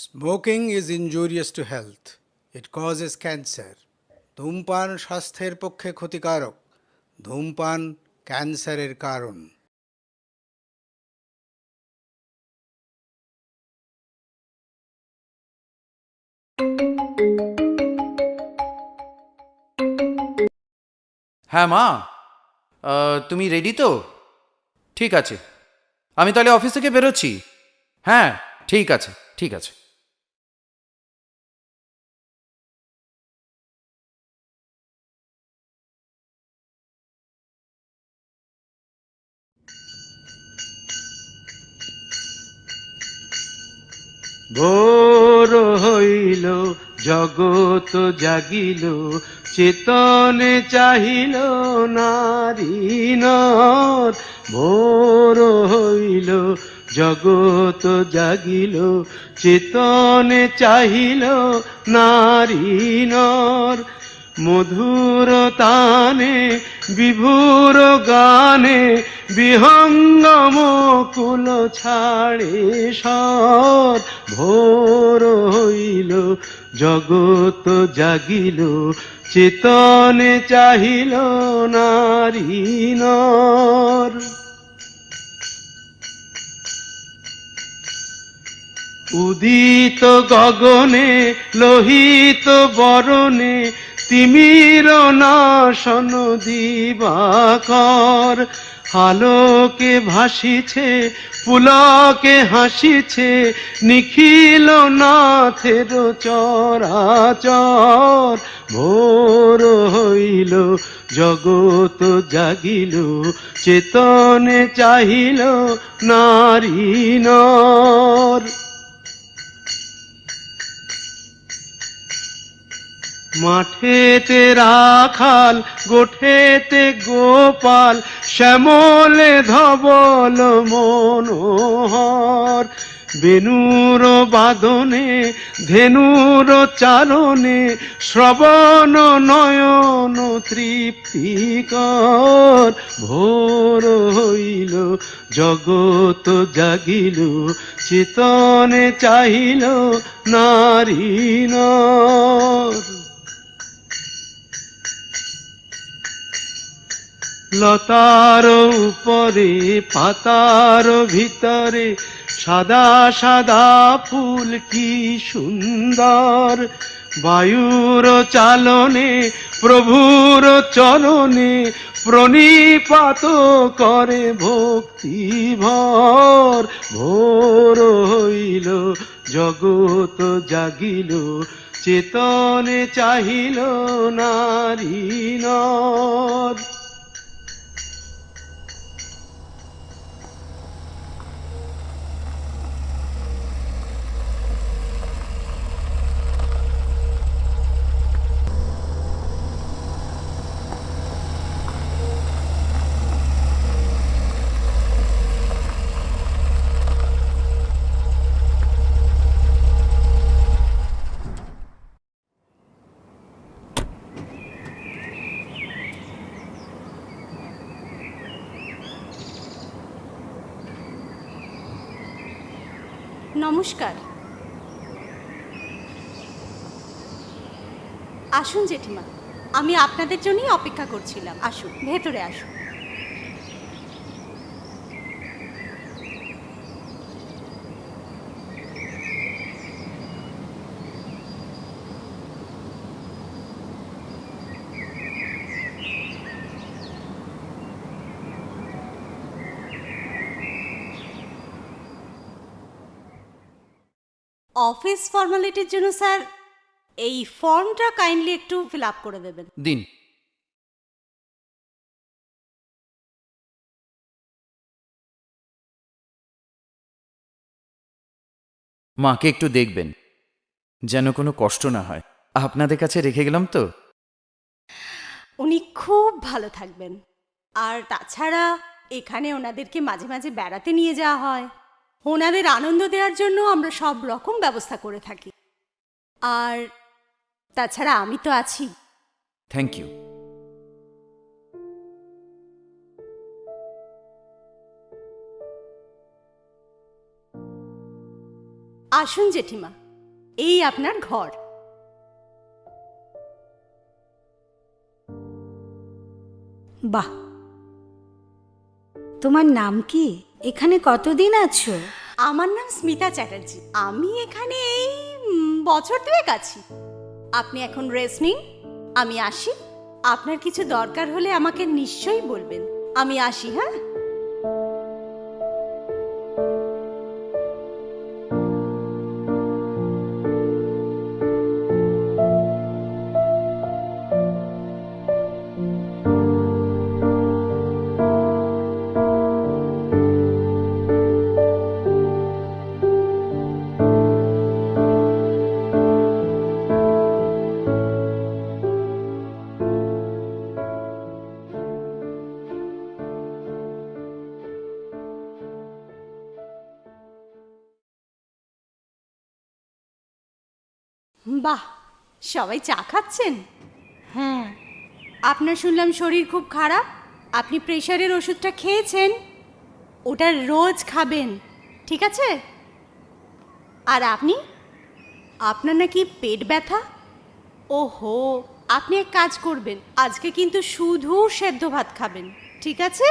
Smoking is injurious to health. It causes cancer. ধূমপান স্বাস্থ্যের পক্ষে ক্ষতিকারক। ধূমপান ক্যান্সারের কারণ। হ্যাঁ মা, তুমি রেডি তো? ঠিক আছে, আমি তাহলে অফিস থেকে বেরোচ্ছি। হ্যাঁ, ঠিক আছে, ঠিক আছে। ভোর হইল, জগৎ জাগিল, চেতনে চাহিল নারী নর। ভোর হইল, জগৎ জাগিল, চেতনে চাহিল নারী নর। মধুর তানে বিভুর গানে বিহঙ্গম কুল ছাড়ে সর। ভোর হইল, জগৎ জাগিল, চেতনে চাহিল নারী নর। উদিত গগনে লোহিত বরণে তিমির নাশন দিবাকর। আলোকে ভাসিছে, পুলকে হাসিছে, নিখিল নাথের চরাচর। ভোর হইল, জগৎ জাগিল, চেতনে চাহিল নারী নর। মাঠেতে রাখাল, গোঠেতে গোপাল, শ্যামলে ধবল মনোহর। বেণুর বাদনে ধেনুর চারণে শ্রবণ নয়ন তৃপ্তিকর। ভোর হইল, জগৎ জাগিল, চেতনে চাহিল নারী নর। লতার উপরে পাতার ভিতরে সাদা সাদা ফুল কি সুন্দর। বায়ুর চালনে প্রভুর চরণে প্রণিপাত করে ভক্তি ভর। ভোর হইল, জগৎ জাগিল, চেতনে চাহিল নারী নর। নমস্কার। আসুন জেঠিমা, আমি আপনাদের জন্যই অপেক্ষা করছিলাম। আসুন, ভেতরে আসুন। অফিস ফর্মালিটির জন্য স্যার এই ফর্মটা কাইন্ডলি একটু ফিল আপ করে দেবেন। দিন। মাকে একটু দেখবেন, যেন কোনো কষ্ট না হয়। আপনাদের কাছে রেখে গেলাম তো। উনি খুব ভালো থাকবেন। আর তাছাড়া এখানে ওনাদেরকে মাঝে মাঝে বেড়াতে নিয়ে যাওয়া হয়। ওনাদের আনন্দ দেওয়ার জন্য আমরা সব রকম ব্যবস্থা করে থাকি। আর তাছাড়া আমি তো আছি। Thank you. আসুন জেঠিমা। এই আপনার ঘর। বাহ, তোমার নাম কি? এখানে কতদিন আছো? আমার নাম স্মিতা চ্যাটার্জি। আমি এখানে এই বছর দুয়েক আছি। আপনি এখন রেস্ট নিন, আমি আসি। আপনার কিছু দরকার হলে আমাকে নিশ্চয়ই বলবেন। আমি আসি, হ্যাঁ। বাহ, সবাই চা খাচ্ছেন? হ্যাঁ। আপনার শুনলাম শরীর খুব খারাপ। আপনি প্রেশারের ওষুধটা খেয়েছেন, ওটা রোজ খাবেন, ঠিক আছে? আর আপনি, আপনার নাকি পেট ব্যথা? ওহো, আপনি এক কাজ করবেন, আজকে কিন্তু শুধু সেদ্ধ ভাত খাবেন, ঠিক আছে?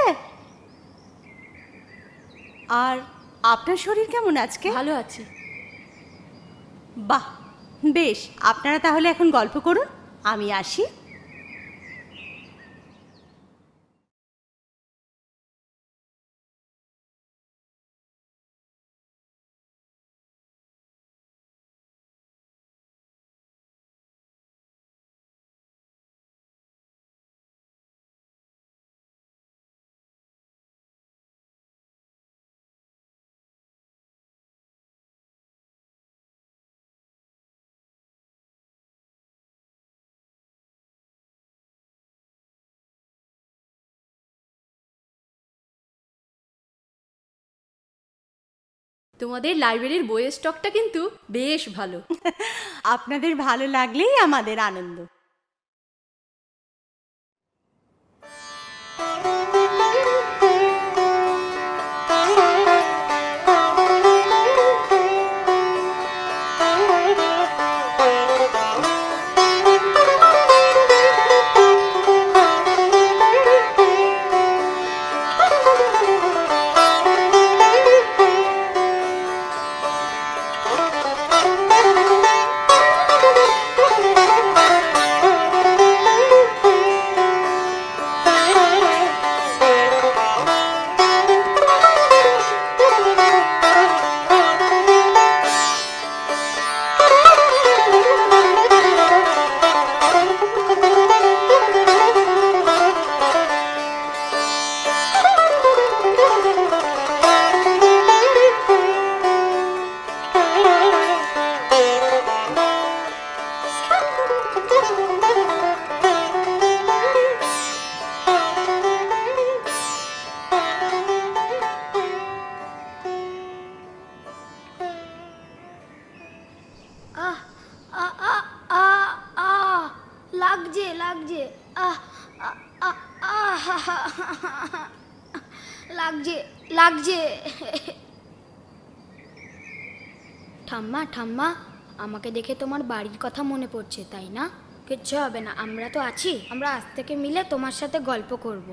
আর আপনার শরীর কেমন আজকে? ভালো আছি। বাহ, বেশ। আপনারা তাহলে এখন গল্প করুন, আমি আসি। তোমাদের লাইব্রেরির বইয়ের স্টকটা কিন্তু বেশ ভালো। আপনাদের ভালো লাগলেই আমাদের আনন্দ। লাগছে লাগছে লাগছে লাগছে। ঠাম্মা ঠাম্মা, আমাকে দেখে তোমার বাড়ির কথা মনে পড়ছে, তাই না? কিচ্ছু হবে না, আমরা তো আছি। আমরা আজ থেকে মিলে তোমার সাথে গল্প করব।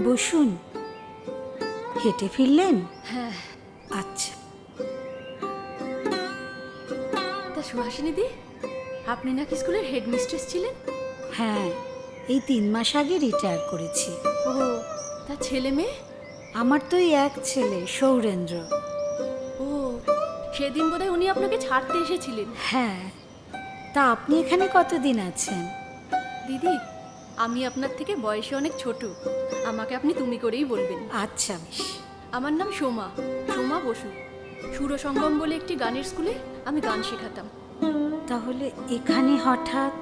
বসুন। হেঁটে ফিরলেন? হ্যাঁ। আচ্ছা। তা সুহাসিনী দি, আপনি নাকি স্কুলের হেডমিস্ট্রেস ছিলেন? হ্যাঁ, এই 3 মাস আগে রিটায়ার করেছি। ও, তা ছেলে মেয়ে? আমার তো এই এক ছেলে, সৌরেন্দ্র। ও, সেদিন বোধহয় উনি আপনাকে ছাড়তে এসেছিলেন। হ্যাঁ, তা আপনি এখানে কতদিন আছেন? দিদি, আমি আপনার থেকে বয়সে অনেক ছোট, আমাকে আপনি তুমি করেই বলবেন। আচ্ছা বেশ। আমার নাম সোমা, সোমা বসু। সুরসঙ্গম বলে একটি গানের স্কুলে আমি গান শেখাতাম। তাহলে এখানে হঠাৎ?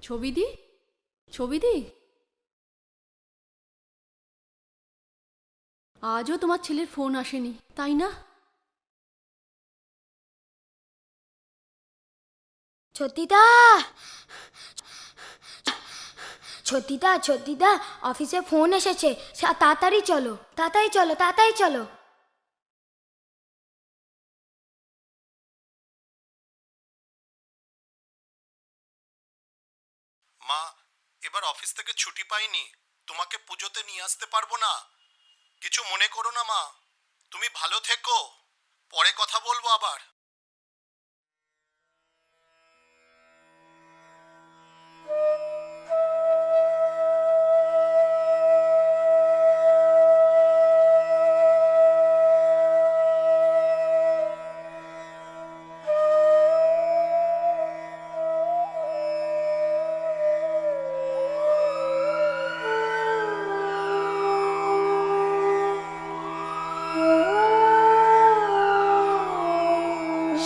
ছবি দি, ছবি দি, আজও তোমার ছেলের ফোন আসেনি, তাই না? ছতিদা, ছতিদা, ছতিদা, অফিসে ফোন এসেছে, তাড়াতাড়ি চলো, তাড়াতাড়ি চলো, তাড়াতাড়ি চলো। মা, এবার অফিস থেকে ছুটি পাইনি, তোমাকে পুজোতে নিয়ে আসতে পারবো না। কিছু মনে করো না মা, তুমি ভালো থেকো, পরে কথা বলবো আবার।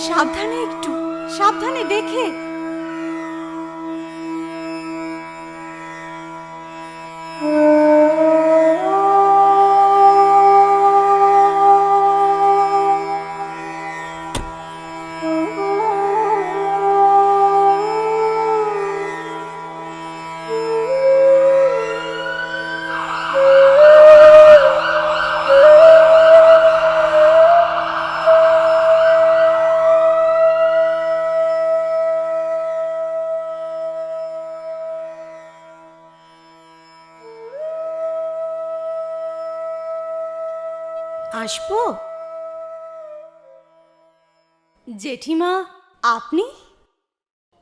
সাবধানে একটু, সাবধানে দেখে। আসবো? জেঠিমা, আপনি?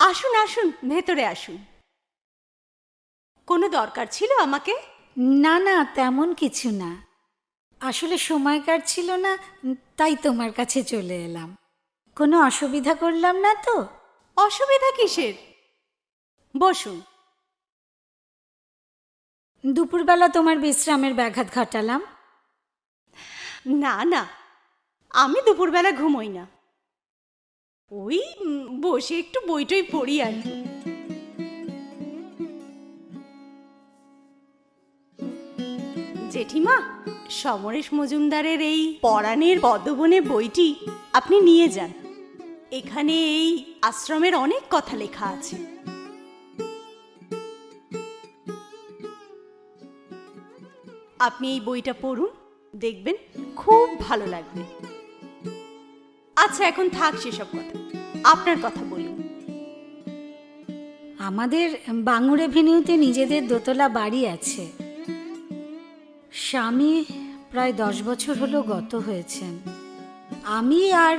আসুন আসুন, ভেতরে আসুন। কোনো দরকার ছিল আমাকে? না না, তেমন কিছু না। আসলে সময় কাটছিল না, তাই তোমার কাছে চলে এলাম। কোনো অসুবিধা করলাম না তো? অসুবিধা কিসের? বসুন। দুপুরবেলা তোমার বিশ্রামের ব্যাঘাত ঘটালাম। না না, আমি দুপুরবেলা ঘুমোই না, ওই বসে একটু বইটই পড়ি আর কি। জেঠিমা, সমরেশ মজুমদারের এই পরাণের পদ্মবনে বইটি আপনি নিয়ে যান। এখানে এই আশ্রমের অনেক কথা লেখা আছে। আপনি এই বইটা পড়ুন, দেখবেন খুব ভালো লাগবে। আচ্ছা, এখন থাক সেসব কথা, আপনার কথা বলুন। আমাদের বাঙুর এভিনিউতে নিজেদের দোতলা বাড়ি আছে। স্বামী প্রায় 10 বছর হলো গত হয়েছেন। আমি আর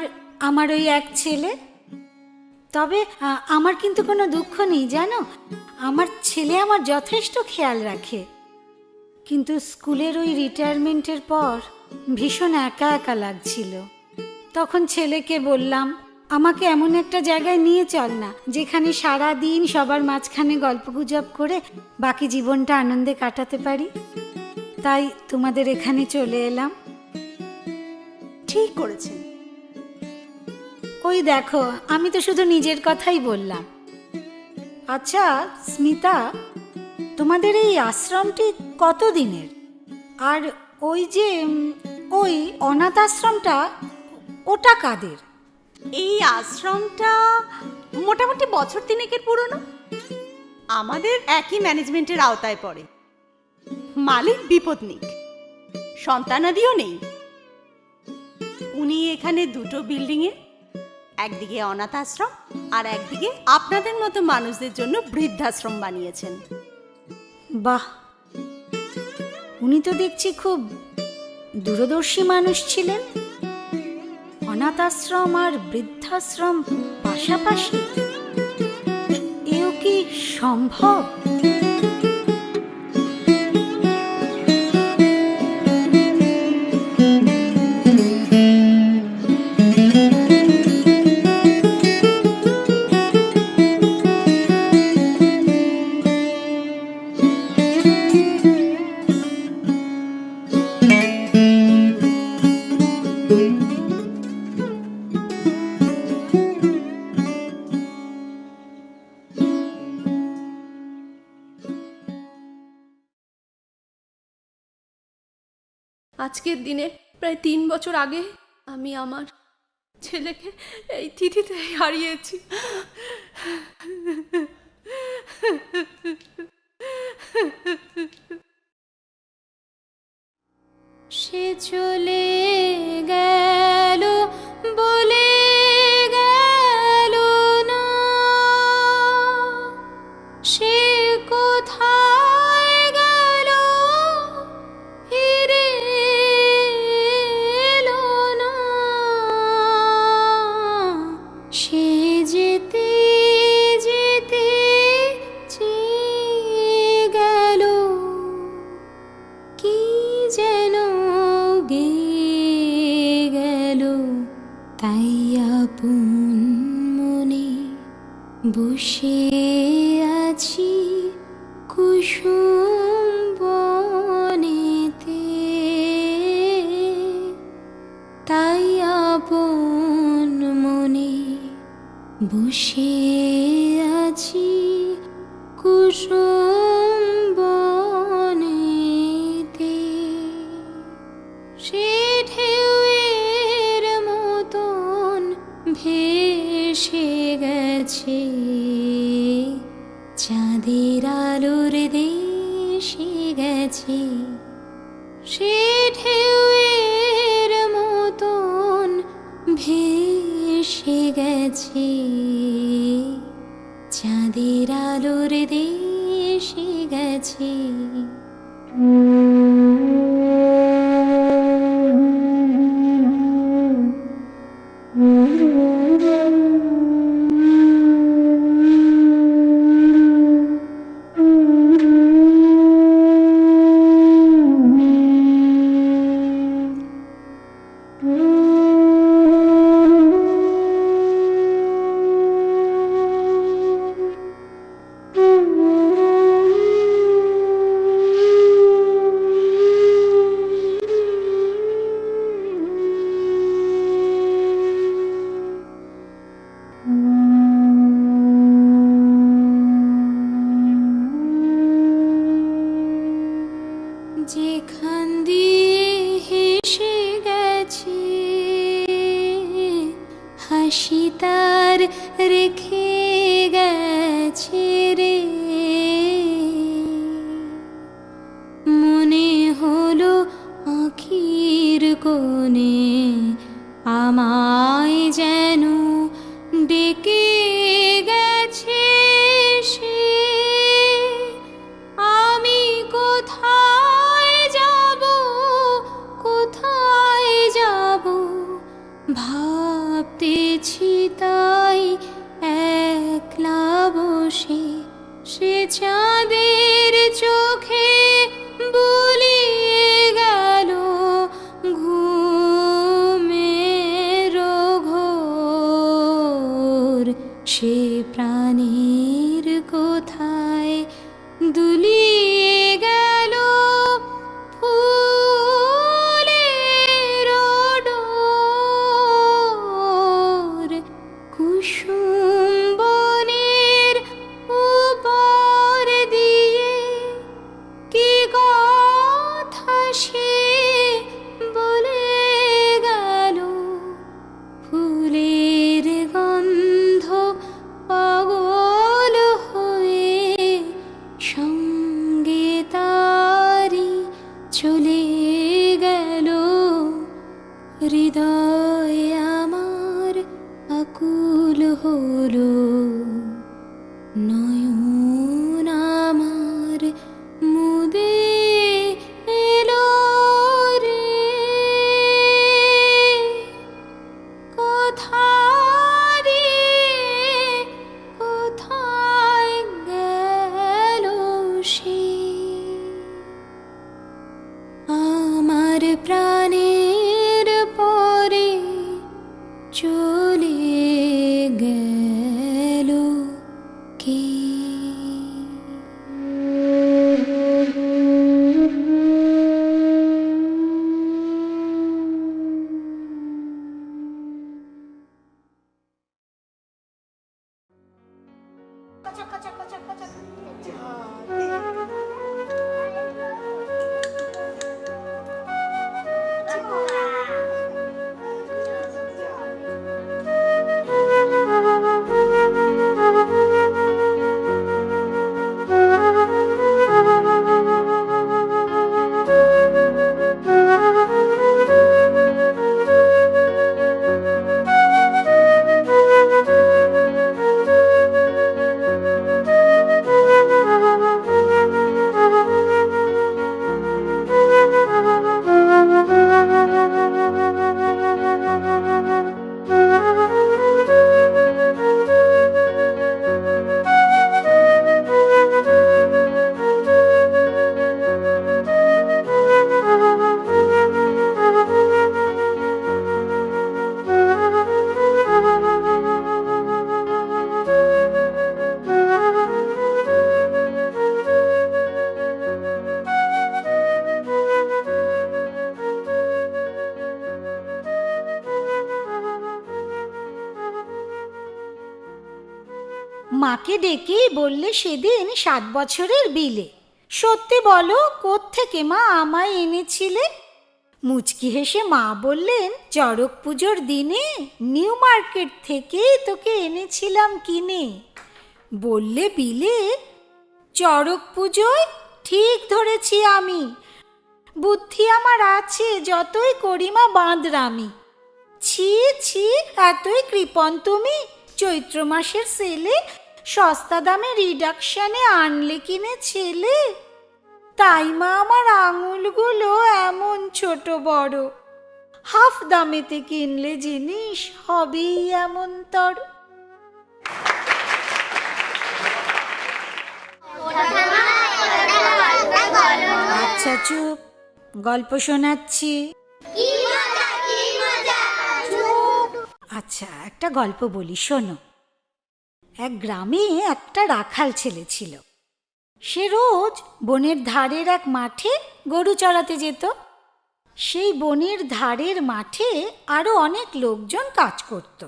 আমার ওই এক ছেলে। তবে আমার কিন্তু কোনো দুঃখ নেই জানো, আমার ছেলে আমার যথেষ্ট খেয়াল রাখে। কিন্তু স্কুলের ওই রিটায়ারমেন্টের পর ভীষণ একা একা লাগছিল। তখন ছেলেকে বললাম, আমাকে এমন একটা জায়গায় নিয়ে চল না, যেখানে সারা দিন সবার মাঝখানে গল্পগুজব করে বাকি জীবনটা আনন্দে কাটাতে পারি। তাই তোমাদের এখানে চলে এলাম। ঠিক করেছেন। ওই দেখো, আমি তো শুধু নিজের কথাই বললাম। আচ্ছা স্মিতা, তোমাদের এই আশ্রমটি কত দিনের? আর ওই যে ওই অনাথ আশ্রমটা, ওটা কাদের? এই আশ্রমটা মোটামুটি বছর 3 পুরনো। আমাদের একই ম্যানেজমেন্টের আওতায় পড়ে। মালিক বিপদনিক, সন্তানাদিও নেই। উনি এখানে দুটো বিল্ডিংয়ে, একদিকে অনাথ আশ্রম আর একদিকে আপনাদের মতো মানুষদের জন্য বৃদ্ধাশ্রম বানিয়েছেন। বাহ, উনি তো দেখছি খুব দূরদর্শী মানুষ ছিলেন। অনাথ আশ্রম আর বৃদ্ধাশ্রম পাশাপাশি, এও কি সম্ভব? আজকের দিনে প্রায় 3 বছর আগে আমি আমার ছেলেকে এই তিথিতে হারিয়েছি। সে চলে গেল বলে গেল না, সে কোথায় গেল ফিরে এলো না, সে যেতে যেতে চেয়ে গেল কি যেন গেয়ে গেল, তাই আপন মনে বসে আছি কুসুম বনেতে, তাই আপন মনে বসে আছি কুসুম বনেতে। সে ঢেউয়ের মতন ভেসে গেছে চাঁদের আলোর দেশে গেছে, সে ঢেউয়ের মতন ভেসে গেছে চাঁদের আলোর দেশে গেছে। যেখান দিয়ে হেসে গেছে হাসি তার রেখে গেছে রে, মনে হলো আখির কোণে আমায় যেন ডেকে গেছে সে, আমি কোথায় যাব কোথায় যাব ভাবতেছি তাই একলা বসে, সে চাঁদের চোখে বুলিয়ে গেল ঘুমের ঘোর, সে প্রাণের কোথায় দুলিয়ে গেল ফুলের ডোর, কুসুম বনের উপর দিয়ে কি কথা সে বলে গেল, ফুলের গন্ধ হলো নয়ন আমার মুদে এলো রে, কোথায় কোথায় গেল সে আমার প্রাণের পরে চলে গেল কে? মাকে ডেকেই বললে সেদিন 7 বছরের বিলে। সত্যি বলো, কোত্থেকে মা আমায় এনেছিলে? মুচকি হেসে মা বললেন, চড়ক পুজোর দিনে নিউ মার্কেট থেকে তোকে এনেছিলাম কিনে। বললে বিলে? চড়ক পুজোয়? ঠিক ধরেছি আমি, বুদ্ধি আমার আছে, যতই করি মা বাঁদরামি। ছি ছি, এতই কৃপণ তুমি? চৈত্র মাসের সেলে সস্তা দামে রিডাকশনে আনলে কিনে ছেলে। তাই মা আমার আঙুলগুলো এমন ছোট বড়, হাফ দামেতে কিনলে জিনিস হবেই এমন তর। আচ্ছা চুপ, গল্প শোনাচ্ছি। আচ্ছা, একটা গল্প বলি, শোনো। এক গ্রামে একটা রাখাল ছেলে ছিল। সে রোজ বনের ধারের এক মাঠে গরু চড়াতে যেত। সেই বনের ধারের মাঠে আরো অনেক লোকজন কাজ করত।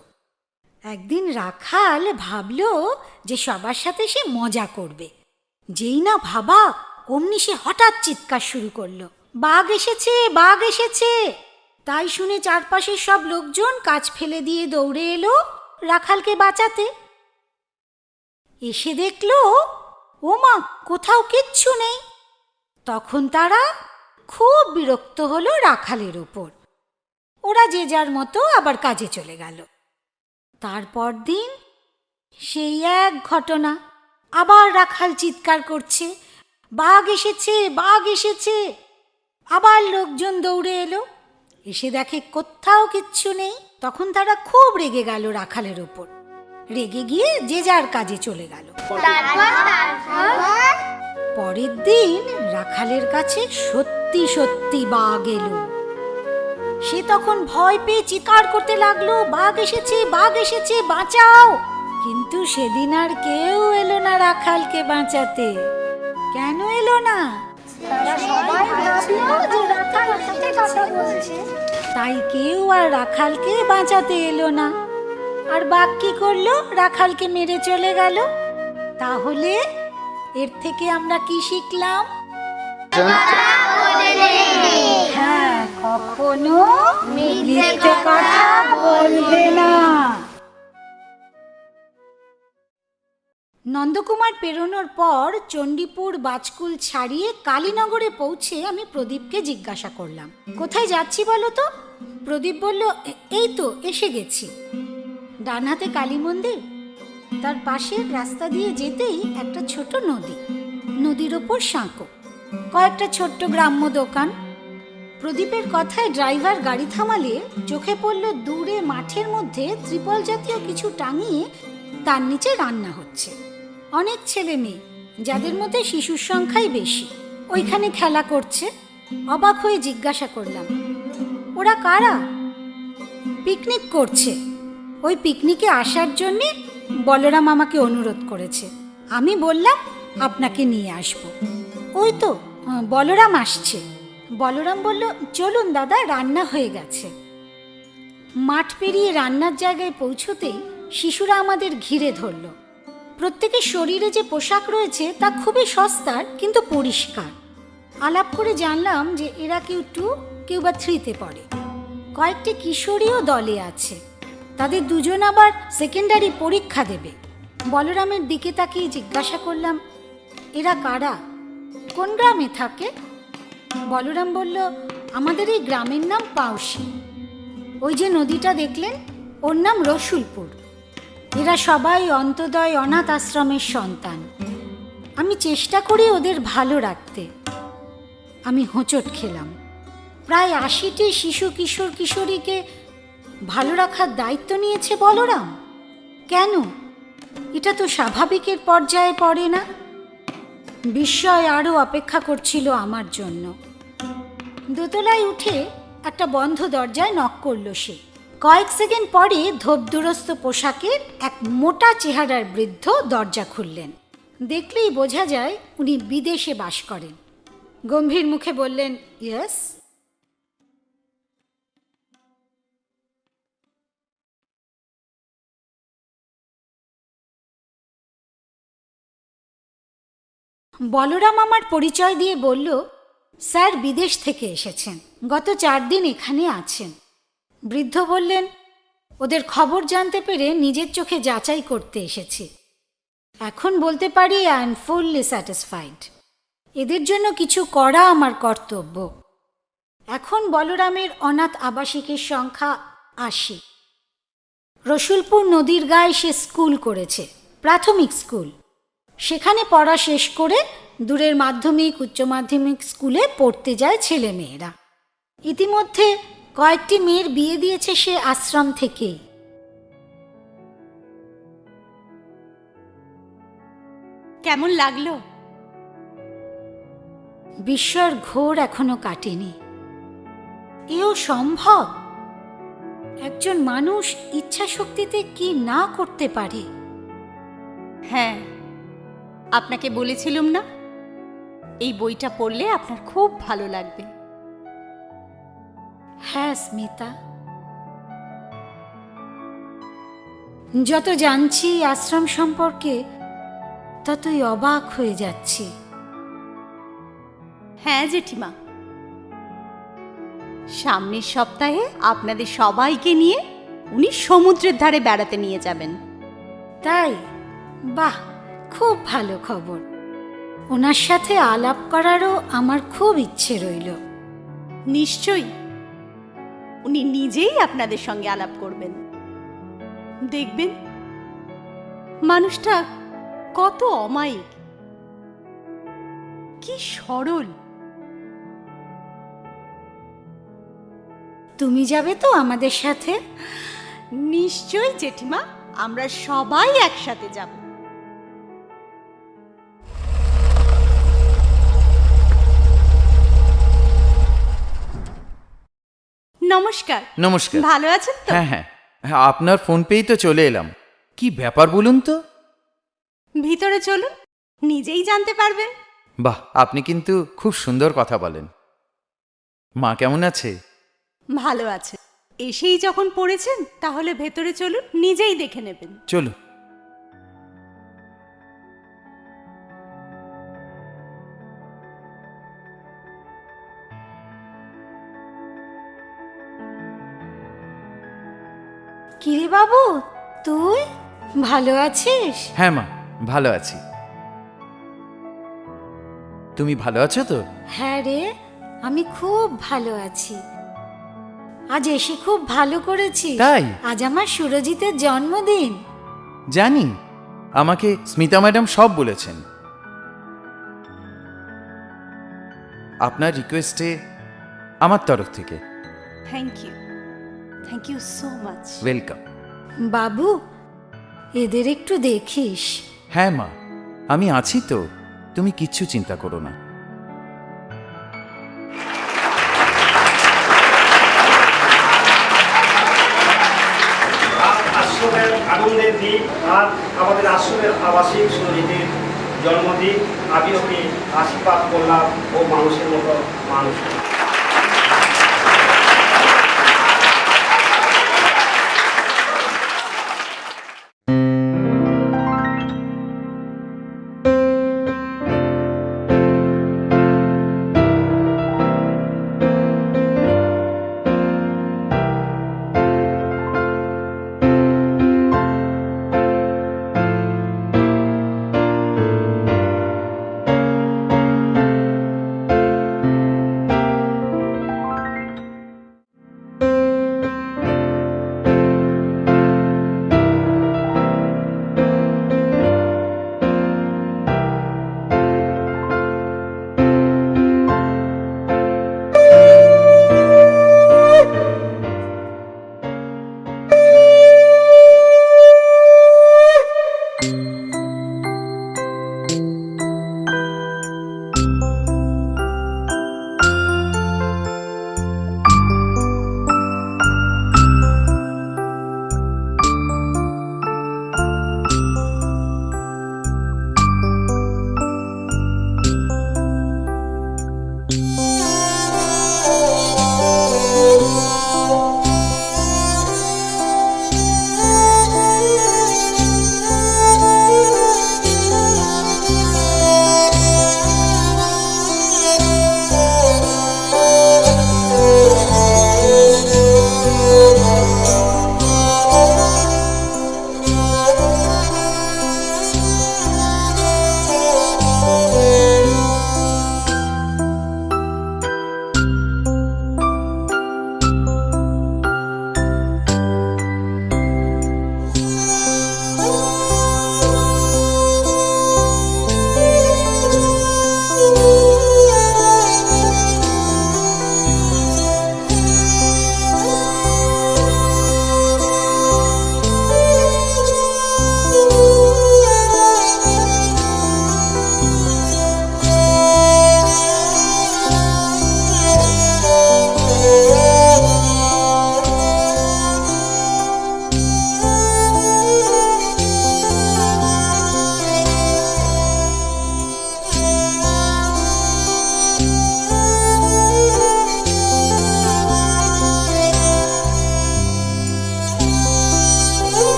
একদিন রাখাল ভাবল যে সবার সাথে সে মজা করবে। যেই না ভাবা, অমনি সে হঠাৎ চিৎকার শুরু করলো, বাঘ এসেছে, বাঘ এসেছে! তাই শুনে চারপাশের সব লোকজন কাজ ফেলে দিয়ে দৌড়ে এলো রাখালকে বাঁচাতে। এসে দেখলো, ও মা, কোথাও কিচ্ছু নেই। তখন তারা খুব বিরক্ত হলো রাখালের উপর। ওরা যে যার মতো আবার কাজে চলে গেল। তারপর দিন সেই এক ঘটনা, আবার রাখাল চিৎকার করছে, বাঘ এসেছে, বাঘ এসেছে! আবার লোকজন দৌড়ে এলো, এসে দেখে কোথাও কিচ্ছু নেই। তখন তারা খুব রেগে গেল রাখালের উপর। রেগে গিয়ে যে যার কাজে চলে গেল। পরের দিন রাখালের কাছে সত্যি সত্যি বাঘ এলো। সে তখন ভয় পেয়ে চিৎকার করতে লাগলো, বাঘ এসেছে, বাঘ এসেছে, বাঁচাও! কিন্তু সেদিন আর কেউ এলো না রাখালকে বাঁচাতে। কেন এলো না? তাই কেউ আর রাখালকে বাঁচাতে এলো না। আর বাঘ কি করলো? রাখালকে মেরে চলে গেল। তাহলে এর থেকে আমরা কি শিখলাম? হ্যাঁ, কখনো মিথ্যে কথা বলবে না। নন্দকুমার পেরোনোর পর চণ্ডীপুর বাজকুল ছাড়িয়ে কালীনগরে পৌঁছে আমি প্রদীপকে জিজ্ঞাসা করলাম, কোথায় যাচ্ছি বলো তো? প্রদীপ বলল, এই তো এসে গেছি। ডান হাতে কালী মন্দির, তার পাশের রাস্তা দিয়ে যেতেই একটা ছোট নদী, নদীর ওপর সাঁকো, কয়েকটা ছোট্ট গ্রাম্য দোকান। প্রদীপের কথায় ড্রাইভার গাড়ি থামালে চোখে পড়ল দূরে মাঠের মধ্যে ত্রিপল জাতীয় কিছু টাঙিয়ে তার নিচে রান্না হচ্ছে। অনেক ছেলে মেয়ে, যাদের মধ্যে শিশুর সংখ্যাই বেশি, ওইখানে খেলা করছে। অবাক হয়ে জিজ্ঞাসা করলাম, ওরা কারা? পিকনিক করছে। ওই পিকনিকে আসার জন্যে বলরাম আমাকে অনুরোধ করেছে। আমি বললাম আপনাকে নিয়ে আসব। ওই তো বলরাম আসছে। বলরাম বলল, চলুন দাদা, রান্না হয়ে গেছে। মাঠ পেরিয়ে রান্নার জায়গায় পৌঁছতেই শিশুরা আমাদের ঘিরে ধরল। প্রত্যেকের শরীরে যে পোশাক রয়েছে তা খুবই সস্তার, কিন্তু পরিষ্কার। আলাপ করে জানলাম যে এরা কেউ 2, কেউ বা 3-তে পড়ে। কয়েকটি কিশোরীও দলে আছে। তাদের দুজন আবার সেকেন্ডারি পরীক্ষা দেবে। বলরামের দিকে তাকিয়ে জিজ্ঞাসা করলাম, এরা কারা, কোন গ্রামে থাকে? বলরাম বলল, আমাদের এই গ্রামের নাম পাউসি। ওই যে নদীটা দেখলেন, ওর নাম রসুলপুর। এরা সবাই অন্তোদয় অনাথ আশ্রমের সন্তান। আমি চেষ্টা করি ওদের ভালো রাখতে। আমি হোঁচট খেলাম। প্রায় 80টি শিশু কিশোর কিশোরীকে ভালো রাখার দায়িত্ব নিয়েছে বলরাম। কেন? এটা তো স্বাভাবিকের পর্যায়ে পড়ে না। বিস্ময় আরও অপেক্ষা করছিল আমার জন্য। দোতলায় উঠে একটা বন্ধ দরজায় নক করল সে। কয়েক সেকেন্ড পরে ধোপদুরস্ত পোশাকের এক মোটা চেহারার বৃদ্ধ দরজা খুললেন। দেখলেই বোঝা যায় উনি বিদেশে বাস করেন। গম্ভীর মুখে বললেন, ইয়েস। বলরাম আমার পরিচয় দিয়ে বলল, স্যার বিদেশ থেকে এসেছেন, গত 4 দিন এখানে আছেন। বৃদ্ধ বললেন, ওদের খবর জানতে পেরে নিজের চোখে যাচাই করতে এসেছি। এখন বলতে পারি আই এম ফুললি স্যাটিসফাইড। এদের জন্য কিছু করা আমার কর্তব্য। এখন বলরামের অনাথ আবাসিকের সংখ্যা 80। রসুলপুর নদীর গায়ে সে স্কুল করেছে, প্রাথমিক স্কুল। সেখানে পড়া শেষ করে দূরের মাধ্যমিক উচ্চ মাধ্যমিক স্কুলে পড়তে যায় ছেলে মেয়েরা। ইতিমধ্যে কয়েকটি মেয়ের বিয়ে দিয়েছে সে আশ্রম থেকেই। কেমন লাগলো? বিস্ময়ের ঘোর এখনো কাটেনি। এও সম্ভব? একজন মানুষ ইচ্ছা শক্তিতে কি না করতে পারে? হ্যাঁ, আপনাকে বলেছিলাম না, এই বইটা পড়লে আপনার খুব ভালো লাগবে। হ্যাঁ স্মিতা, যত জানছি আশ্রম সম্পর্কে ততই অবাক হয়ে যাচ্ছি। হ্যাঁ জেঠিমা, সামনের সপ্তাহে আপনাদের সবাইকে নিয়ে উনি সমুদ্রের ধারে বেড়াতে নিয়ে যাবেন। তাই? বাহ, খুব ভালো খবর। ওনার সাথে আলাপ করারও আমার খুব ইচ্ছে রইল। নিশ্চয়ই, উনি নিজেই আপনাদের সঙ্গে আলাপ করবেন। দেখবেন মানুষটা কত অমায়িক, কি সরল। তুমি যাবে তো আমাদের সাথে? নিশ্চয়ই জেঠিমা, আমরা সবাই একসাথে যাব। নমস্কার। নমস্কার। ভালো আছেন তো? হ্যাঁ হ্যাঁ হ্যাঁ, আপনার ফোন পেয়েই তো চলে এলাম। কি ব্যাপার বলুন তো? ভিতরে চলুন, নিজেই জানতে পারবেন। বাহ, আপনি কিন্তু খুব সুন্দর কথা বলেন। মা কেমন আছে? ভালো আছে। এসেই যখন পড়েছেন তাহলে ভেতরে চলুন, নিজেই দেখে নেবেন। চলুন। কিরে বাবু, তুই ভালো আছিস? হ্যাঁ মা, ভালো আছি। তুমি ভালো আছো তো? হ্যাঁ রে, আমি খুব ভালো আছি। আজ এসে খুব ভালো করেছি। তাই? আজ আমার সুরজিতের জন্মদিন। জানি, আমাকে স্মিতা ম্যাডাম সব বলেছেন। আপনার রিকোয়েস্টে আমার তরফ থেকে thank you so much. Welcome. বাবু, এদের একটু দেখিস। হ্যাঁ মা, আমি আছি তো, তুমি কিচ্ছু চিন্তা করো না। আশ্রমের আনন্দের দিন আর আমাদের আশ্রমের আবাসিক সুরজিতের জন্মদিন। আমি ওকে আশীর্বাদ করলাম ও মানুষের মতো মানুষ।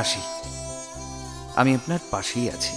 আসি, আমি আপনার পাশেই আছি।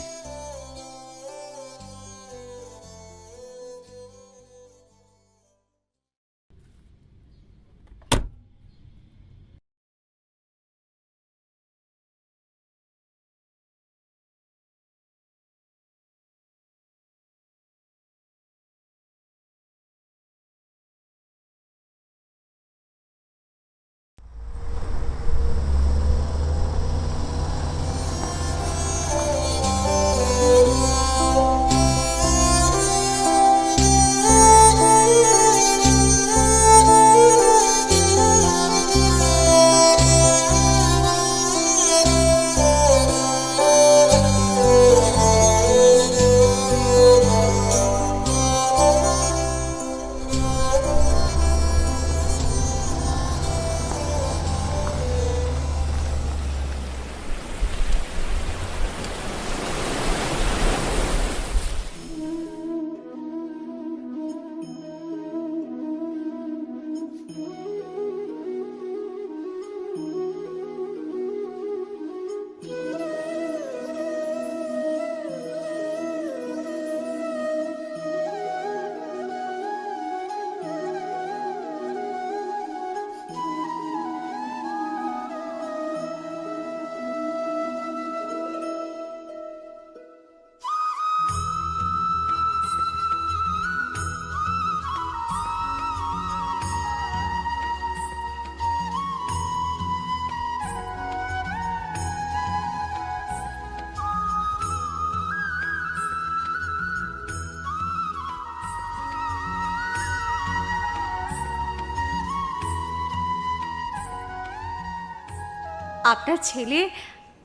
আপনার ছেলে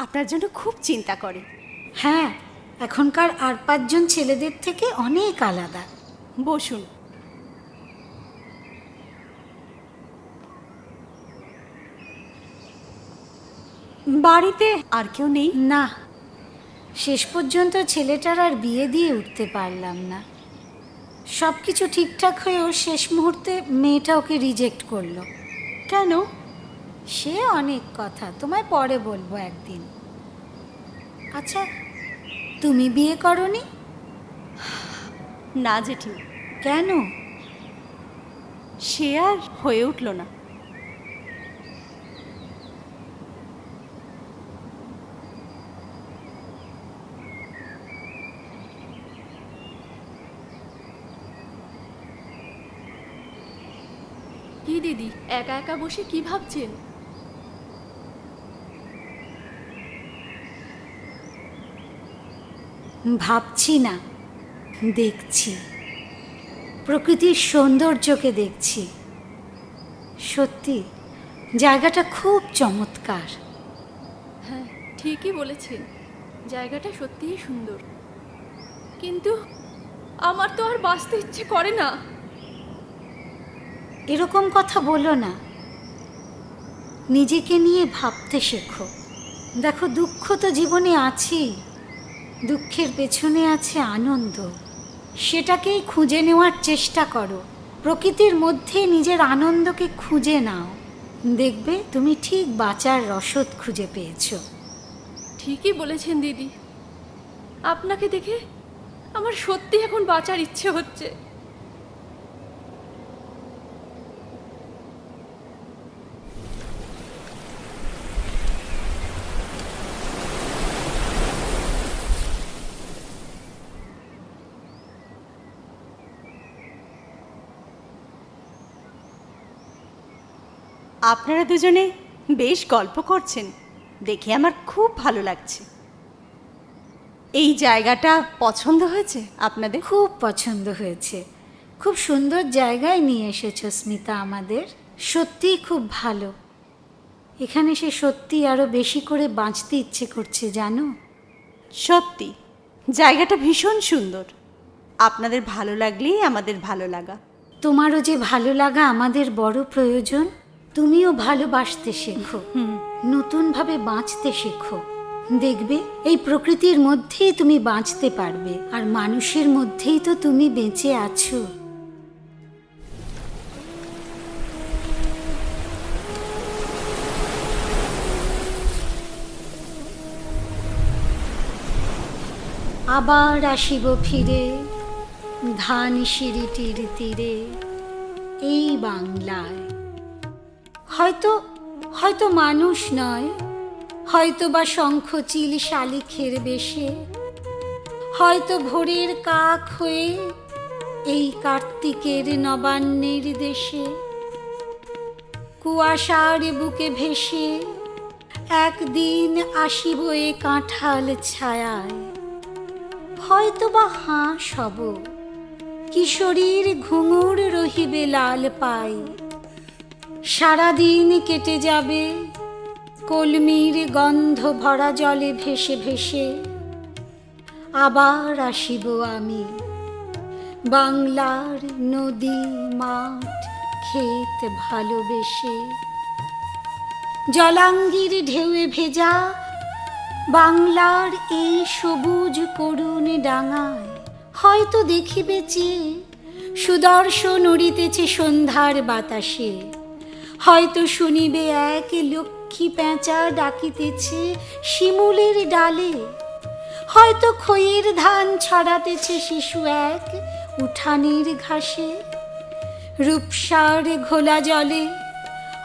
আপনার জন্য খুব চিন্তা করে। হ্যাঁ, এখনকার আর 5 জন ছেলেদের থেকে অনেক আলাদা। বসুন। বাড়িতে আর কেউ নেই? না, শেষ পর্যন্ত ছেলেটার আর বিয়ে দিয়ে উঠতে পারলাম না। সব কিছু ঠিকঠাক হয়েও শেষ মুহূর্তে মেয়েটা ওকে রিজেক্ট করলো। কেন? সে অনেক কথা, তোমায় পরে বলবো একদিন। আচ্ছা, তুমি বিয়ে করনি? না জেঠিমা। কেন? সে আর হয়ে উঠল না। কি দিদি, একা একা বসে কি ভাবছেন? ভাবছি না, দেখছি, প্রকৃতির সৌন্দর্যকে দেখছি। সত্যি জায়গাটা খুব চমৎকার। হ্যাঁ, ঠিকই বলেছেন, জায়গাটা সত্যিই সুন্দর, কিন্তু আমার তো আর বাঁচতে ইচ্ছে করে না। এরকম কথা বলো না, নিজেকে নিয়ে ভাবতে শেখো। দেখো, দুঃখ তো জীবনে আছেই, দুঃখের পেছনে আছে আনন্দ। সেটাকেই খুঁজে নেওয়ার চেষ্টা করো। প্রকৃতির মধ্যে নিজের আনন্দকে খুঁজে নাও, দেখবে তুমি ঠিক বাঁচার রসদ খুঁজে পেয়েছো। ঠিকই বলেছেন দিদি, আপনাকে দেখে আমার সত্যি এখন বাঁচার ইচ্ছে হচ্ছে। আপনারা দুজনে বেশ গল্প করছেন, দেখে আমার খুব ভালো লাগছে। এই জায়গাটা পছন্দ হয়েছে আপনাদের? খুব পছন্দ হয়েছে। খুব সুন্দর জায়গায় নিয়ে এসেছো স্মিতা আমাদের। সত্যিই খুব ভালো। এখানে সে সত্যি আরও বেশি করে বাঁচতে ইচ্ছে করছে, জানো। সত্যি জায়গাটা ভীষণ সুন্দর। আপনাদের ভালো লাগলেই আমাদের ভালো লাগা। তোমারও যে ভালো লাগা আমাদের বড় প্রয়োজন। তুমিও ভালোবাসতে শেখো, নতুনভাবে বাঁচতে শেখো। দেখবে এই প্রকৃতির মধ্যেই তুমি বাঁচতে পারবে, আর মানুষের মধ্যেই তো তুমি বেঁচে আছো। আবার আসিব ফিরে ধান সিঁড়িটির তীরে এই বাংলায়। হয়তো হয়তো মানুষ নয়, হয়তো বা শঙ্খচিল শালিখের বেশে, হয়তো ভোরের কাক হয়ে এই কার্তিকের নবান্নের দেশে, কুয়াশার বুকে ভেসে একদিন আসিব এ কাঁঠাল ছায়ায়। হয়তো বা হাঁস হব, কিশোরীর ঘুঙুর রহিবে লাল পাই। সারাদিন কেটে যাবে কলমির গন্ধ ভরা জলে ভেসে ভেসে। আবার আসিব আমি বাংলার নদী মাঠ ক্ষেত ভালোবেসে। জলাঙ্গির ঢেউয়ে ভেজা বাংলার এই সবুজ করুণ ডাঙায় হয়তো দেখিবে চেয়ে সুদর্শন উড়িতেছে সন্ধ্যার বাতাসে। হয়তো শুনিবে এক লক্ষ্মী পেঁচা ডাকিতেছে শিমুলের ডালে। হয়তো খইয়ের ধান ছড়াতেছে শিশু এক উঠানের ঘাসে। রূপসার ঘোলা জলে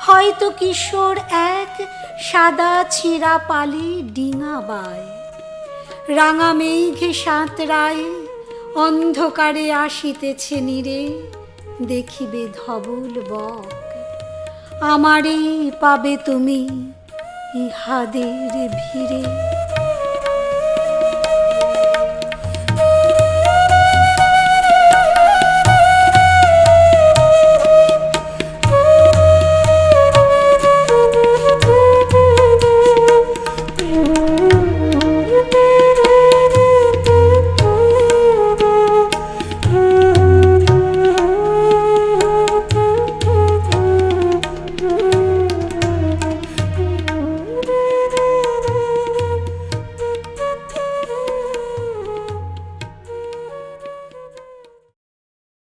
হয়তো কিশোর এক সাদা ছেঁড়া পালে ডিঙা বায়। রাঙা মেঘে সাঁতরায় অন্ধকারে আসিতেছে নীরে, দেখিবে ধবল বক। আমারে পাবে তুমি ইহাদের ভিড়ে।